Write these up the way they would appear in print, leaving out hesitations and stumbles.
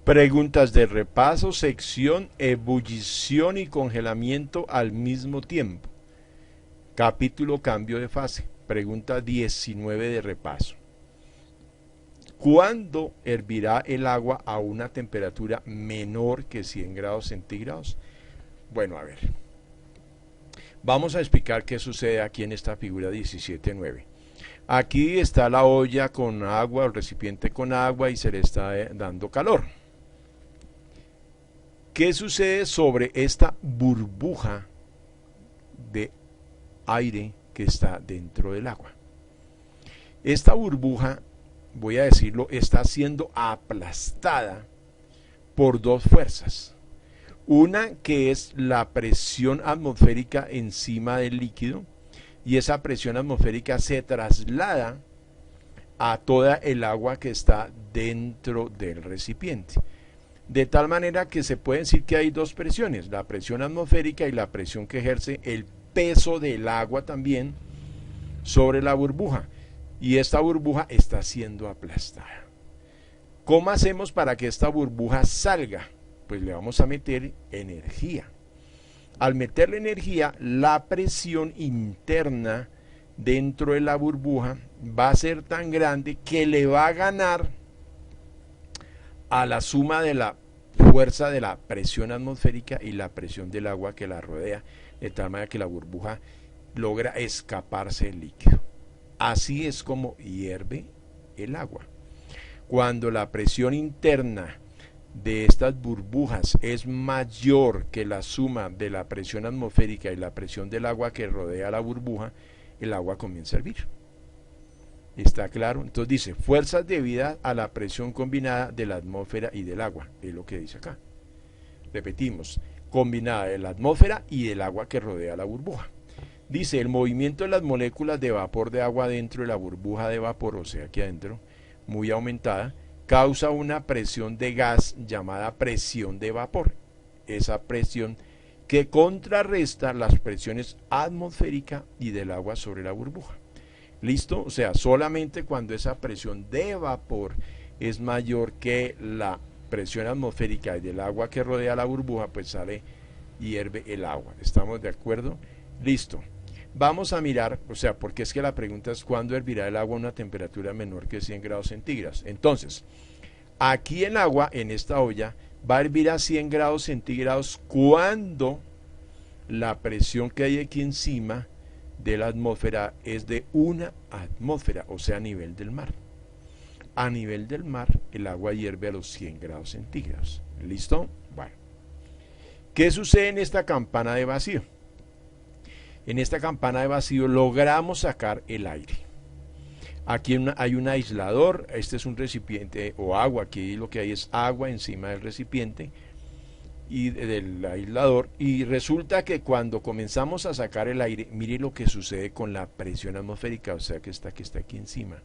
Preguntas de repaso, sección ebullición y congelamiento al mismo tiempo. Capítulo cambio de fase. Pregunta 19 de repaso. ¿Cuándo hervirá el agua a una temperatura menor que 100 grados centígrados? Bueno, a ver. Vamos a explicar qué sucede aquí en esta figura 17.9. Aquí está la olla con agua, el recipiente con agua y se le está dando calor. ¿Qué sucede sobre esta burbuja de aire que está dentro del agua? Esta burbuja, voy a decirlo, está siendo aplastada por dos fuerzas. Una que es la presión atmosférica encima del líquido, y esa presión atmosférica se traslada a toda el agua que está dentro del recipiente. De tal manera que se puede decir que hay dos presiones, la presión atmosférica y la presión que ejerce el peso del agua también sobre la burbuja. Y esta burbuja está siendo aplastada. ¿Cómo hacemos para que esta burbuja salga? Pues le vamos a meter energía. Al meterle energía, la presión interna dentro de la burbuja va a ser tan grande que le va a ganar a la suma de la fuerza de la presión atmosférica y la presión del agua que la rodea, de tal manera que la burbuja logra escaparse del líquido. Así es como hierve el agua. Cuando la presión interna de estas burbujas es mayor que la suma de la presión atmosférica y la presión del agua que rodea la burbuja, el agua comienza a hervir. ¿Está claro? Entonces dice, fuerzas debidas a la presión combinada de la atmósfera y del agua, es lo que dice acá. Repetimos, combinada de la atmósfera y del agua que rodea la burbuja. Dice, el movimiento de las moléculas de vapor de agua dentro de la burbuja de vapor, o sea, aquí adentro, muy aumentada, causa una presión de gas llamada presión de vapor. Esa presión que contrarresta las presiones atmosférica y del agua sobre la burbuja. ¿Listo? O sea, solamente cuando esa presión de vapor es mayor que la presión atmosférica y del agua que rodea la burbuja, pues sale y hierve el agua. ¿Estamos de acuerdo? Listo. Vamos a mirar, o sea, porque es que la pregunta es ¿cuándo hervirá el agua a una temperatura menor que 100 grados centígrados? Entonces, aquí el agua, en esta olla, va a hervir a 100 grados centígrados cuando la presión que hay aquí encima de la atmósfera es de una atmósfera, o sea, a nivel del mar. A nivel del mar, el agua hierve a los 100 grados centígrados. ¿Listo? Bueno. ¿Qué sucede en esta campana de vacío? En esta campana de vacío logramos sacar el aire. Aquí hay un aislador, este es un recipiente o agua, aquí lo que hay es agua encima del recipiente y del aislador, y resulta que cuando comenzamos a sacar el aire, mire lo que sucede con la presión atmosférica, o sea que está aquí encima,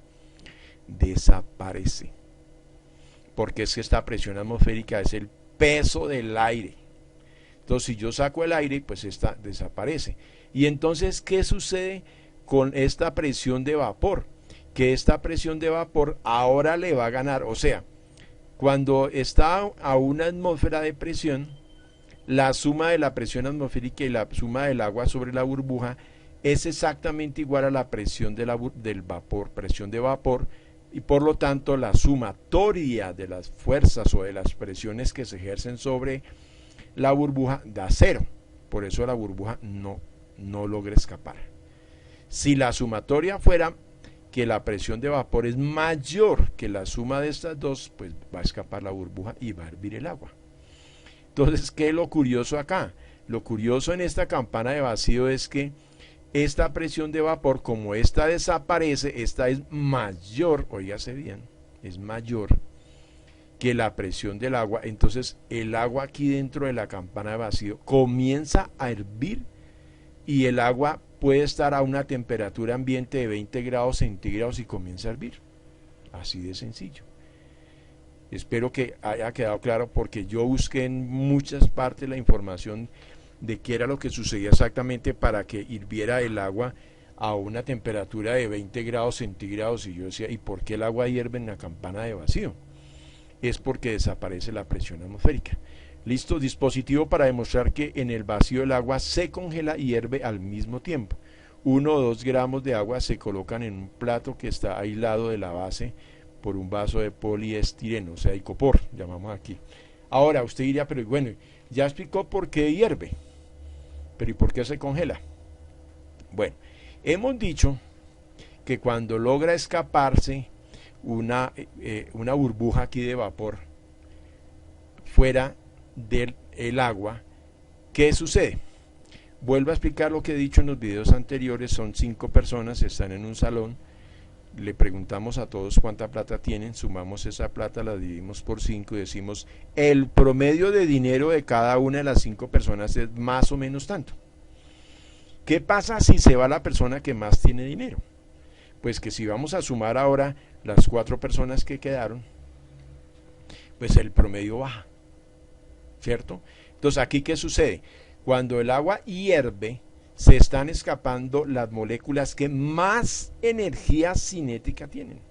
desaparece, porque es que esta presión atmosférica es el peso del aire. Entonces si yo saco el aire, pues esta desaparece. Y entonces, ¿qué sucede con esta presión de vapor? Que esta presión de vapor ahora le va a ganar, o sea, cuando está a una atmósfera de presión, la suma de la presión atmosférica y la suma del agua sobre la burbuja es exactamente igual a la presión del vapor, presión de vapor, y por lo tanto la sumatoria de las fuerzas o de las presiones que se ejercen sobre la burbuja da cero. Por eso la burbuja no logra escapar. Si la sumatoria fuera que la presión de vapor es mayor que la suma de estas dos, pues va a escapar la burbuja y va a hervir el agua. Entonces, ¿qué es lo curioso acá? Lo curioso en esta campana de vacío es que esta presión de vapor, como esta desaparece, esta es mayor, oígase bien, es mayor que la presión del agua. Entonces el agua aquí dentro de la campana de vacío comienza a hervir y el agua puede estar a una temperatura ambiente de 20 grados centígrados y comienza a hervir. Así de sencillo. Espero que haya quedado claro, porque yo busqué en muchas partes la información de qué era lo que sucedía exactamente para que hirviera el agua a una temperatura de 20 grados centígrados, y yo decía, ¿y por qué el agua hierve en la campana de vacío? es porque desaparece la presión atmosférica. Listo, dispositivo para demostrar que en el vacío el agua se congela y hierve al mismo tiempo. 1 o 2 gramos de agua se colocan en un plato que está aislado de la base por un vaso de poliestireno, o sea, icopor, llamamos aquí. Ahora, usted diría, pero bueno, ya explicó por qué hierve, pero ¿y por qué se congela? Bueno, hemos dicho que cuando logra escaparse una burbuja aquí de vapor fuera del agua, ¿qué sucede? Vuelvo a explicar lo que he dicho en los videos anteriores. Son 5 personas, están en un salón, le preguntamos a todos cuánta plata tienen, sumamos esa plata, la dividimos por 5 y decimos el promedio de dinero de cada una de las 5 personas es más o menos tanto. ¿Qué pasa si se va la persona que más tiene dinero? Pues que si vamos a sumar ahora las 4 personas que quedaron, pues el promedio baja, ¿cierto? Entonces, ¿aquí qué sucede? Cuando el agua hierve, se están escapando las moléculas que más energía cinética tienen.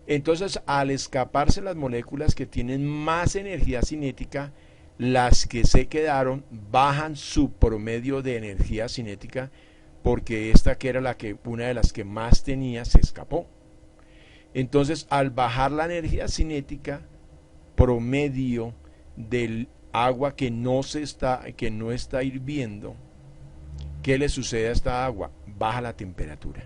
Entonces, al escaparse las moléculas que tienen más energía cinética, las que se quedaron bajan su promedio de energía cinética, porque esta que era una de las que más tenía se escapó. Entonces, al bajar la energía cinética promedio del agua que no está hirviendo, ¿qué le sucede a esta agua? Baja la temperatura.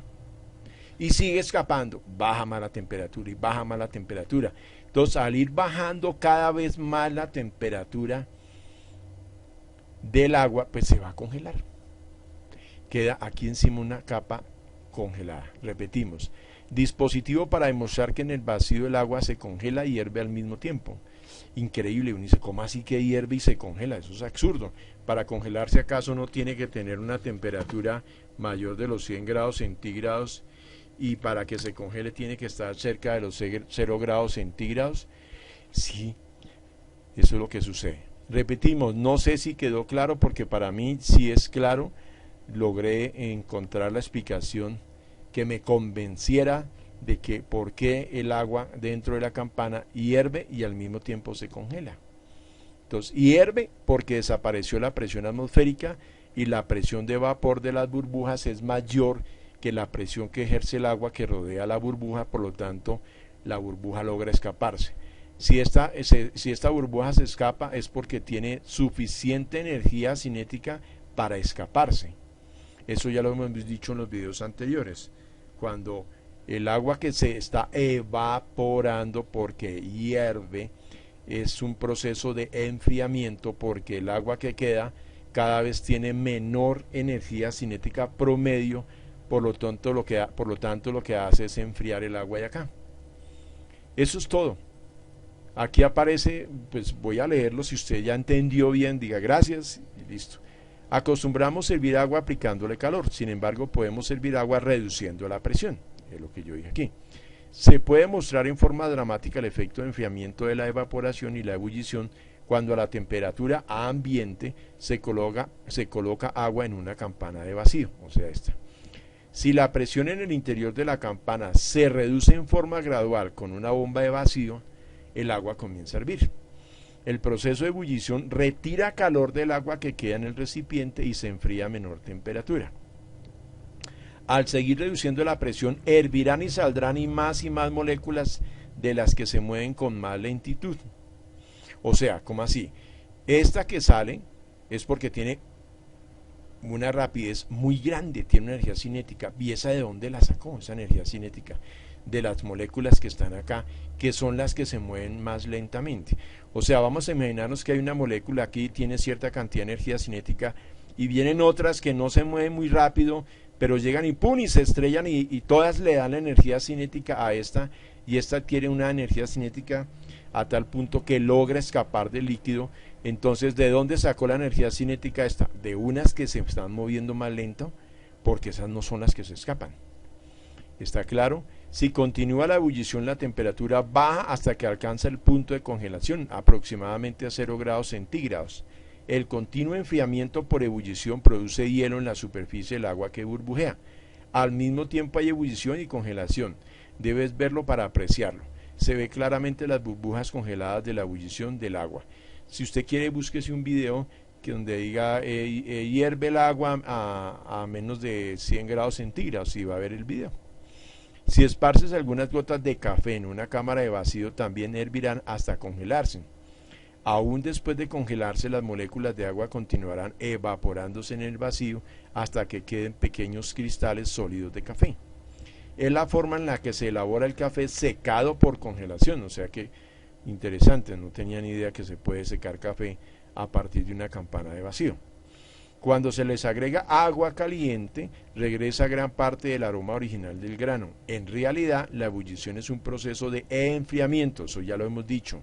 Y sigue escapando, baja más la temperatura y baja más la temperatura. Entonces, al ir bajando cada vez más la temperatura del agua, pues se va a congelar. Queda aquí encima una capa congelada. Repetimos, dispositivo para demostrar que en el vacío el agua se congela y hierve al mismo tiempo. Increíble, uno dice, ¿cómo así que hierve y se congela? Eso es absurdo. Para congelarse, ¿acaso no tiene que tener una temperatura mayor de los 100 grados centígrados? Y para que se congele tiene que estar cerca de los 0 grados centígrados. Sí, eso es lo que sucede. Repetimos, no sé si quedó claro, porque para mí sí es claro. Logré encontrar la explicación que me convenciera de que por qué el agua dentro de la campana hierve y al mismo tiempo se congela. Entonces, hierve porque desapareció la presión atmosférica y la presión de vapor de las burbujas es mayor que la presión que ejerce el agua que rodea la burbuja, por lo tanto la burbuja logra escaparse. Si esta burbuja se escapa es porque tiene suficiente energía cinética para escaparse. Eso ya lo hemos dicho en los videos anteriores. Cuando el agua que se está evaporando porque hierve es un proceso de enfriamiento, porque el agua que queda cada vez tiene menor energía cinética promedio, por lo tanto lo que hace es enfriar el agua de acá. Eso es todo. Aquí aparece, pues voy a leerlo, si usted ya entendió bien, diga gracias y listo. Acostumbramos servir agua aplicándole calor, sin embargo podemos servir agua reduciendo la presión, es lo que yo dije aquí. Se puede mostrar en forma dramática el efecto de enfriamiento de la evaporación y la ebullición cuando a la temperatura ambiente se coloca agua en una campana de vacío, o sea esta. Si la presión en el interior de la campana se reduce en forma gradual con una bomba de vacío, el agua comienza a hervir. El proceso de ebullición retira calor del agua que queda en el recipiente y se enfría a menor temperatura. Al seguir reduciendo la presión, hervirán y saldrán y más moléculas de las que se mueven con más lentitud. O sea, ¿cómo así? Esta que sale es porque tiene una rapidez muy grande, tiene una energía cinética. ¿Y esa de dónde la sacó, esa energía cinética? De las moléculas que están acá, que son las que se mueven más lentamente. O sea, vamos a imaginarnos que hay una molécula aquí, tiene cierta cantidad de energía cinética, y vienen otras que no se mueven muy rápido, pero llegan y ¡pum! Y se estrellan y todas le dan la energía cinética a esta, y esta tiene una energía cinética a tal punto que logra escapar del líquido. Entonces, ¿de dónde sacó la energía cinética esta? De unas que se están moviendo más lento, porque esas no son las que se escapan. ¿Está claro? Si continúa la ebullición, la temperatura baja hasta que alcanza el punto de congelación, aproximadamente a 0 grados centígrados. El continuo enfriamiento por ebullición produce hielo en la superficie del agua que burbujea. Al mismo tiempo hay ebullición y congelación. Debes verlo para apreciarlo. se ve claramente las burbujas congeladas de la ebullición del agua. Si usted quiere, búsquese un video que donde diga hierve el agua a menos de 100 grados centígrados y va a ver el video. Si esparces algunas gotas de café en una cámara de vacío, también hervirán hasta congelarse. Aún después de congelarse, las moléculas de agua continuarán evaporándose en el vacío hasta que queden pequeños cristales sólidos de café. Es la forma en la que se elabora el café secado por congelación, o sea que interesante, no tenía ni idea que se puede secar café a partir de una campana de vacío. Cuando se les agrega agua caliente, regresa gran parte del aroma original del grano. En realidad, la ebullición es un proceso de enfriamiento, eso ya lo hemos dicho.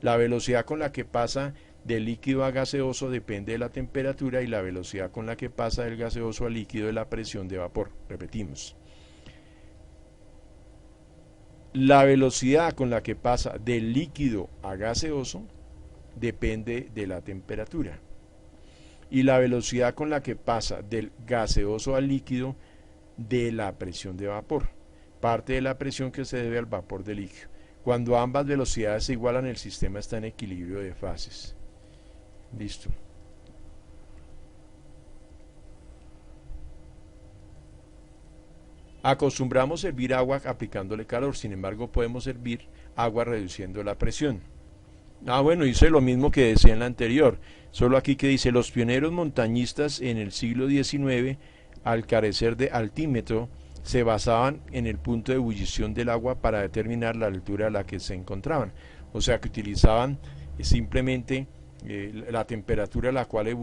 La velocidad con la que pasa del líquido a gaseoso depende de la temperatura y la velocidad con la que pasa del gaseoso al líquido de la presión de vapor. Repetimos. La velocidad con la que pasa del líquido a gaseoso depende de la temperatura. Y la velocidad con la que pasa del gaseoso al líquido de la presión de vapor. Parte de la presión que se debe al vapor del líquido. Cuando ambas velocidades se igualan, el sistema está en equilibrio de fases. Listo. Acostumbramos hervir agua aplicándole calor, sin embargo podemos hervir agua reduciendo la presión. Bueno, hice lo mismo que decía en la anterior, solo aquí que dice, los pioneros montañistas en el siglo XIX, al carecer de altímetro, se basaban en el punto de ebullición del agua para determinar la altura a la que se encontraban. O sea que utilizaban simplemente la temperatura a la cual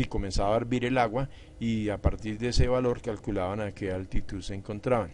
comenzaba a hervir el agua y a partir de ese valor calculaban a qué altitud se encontraban.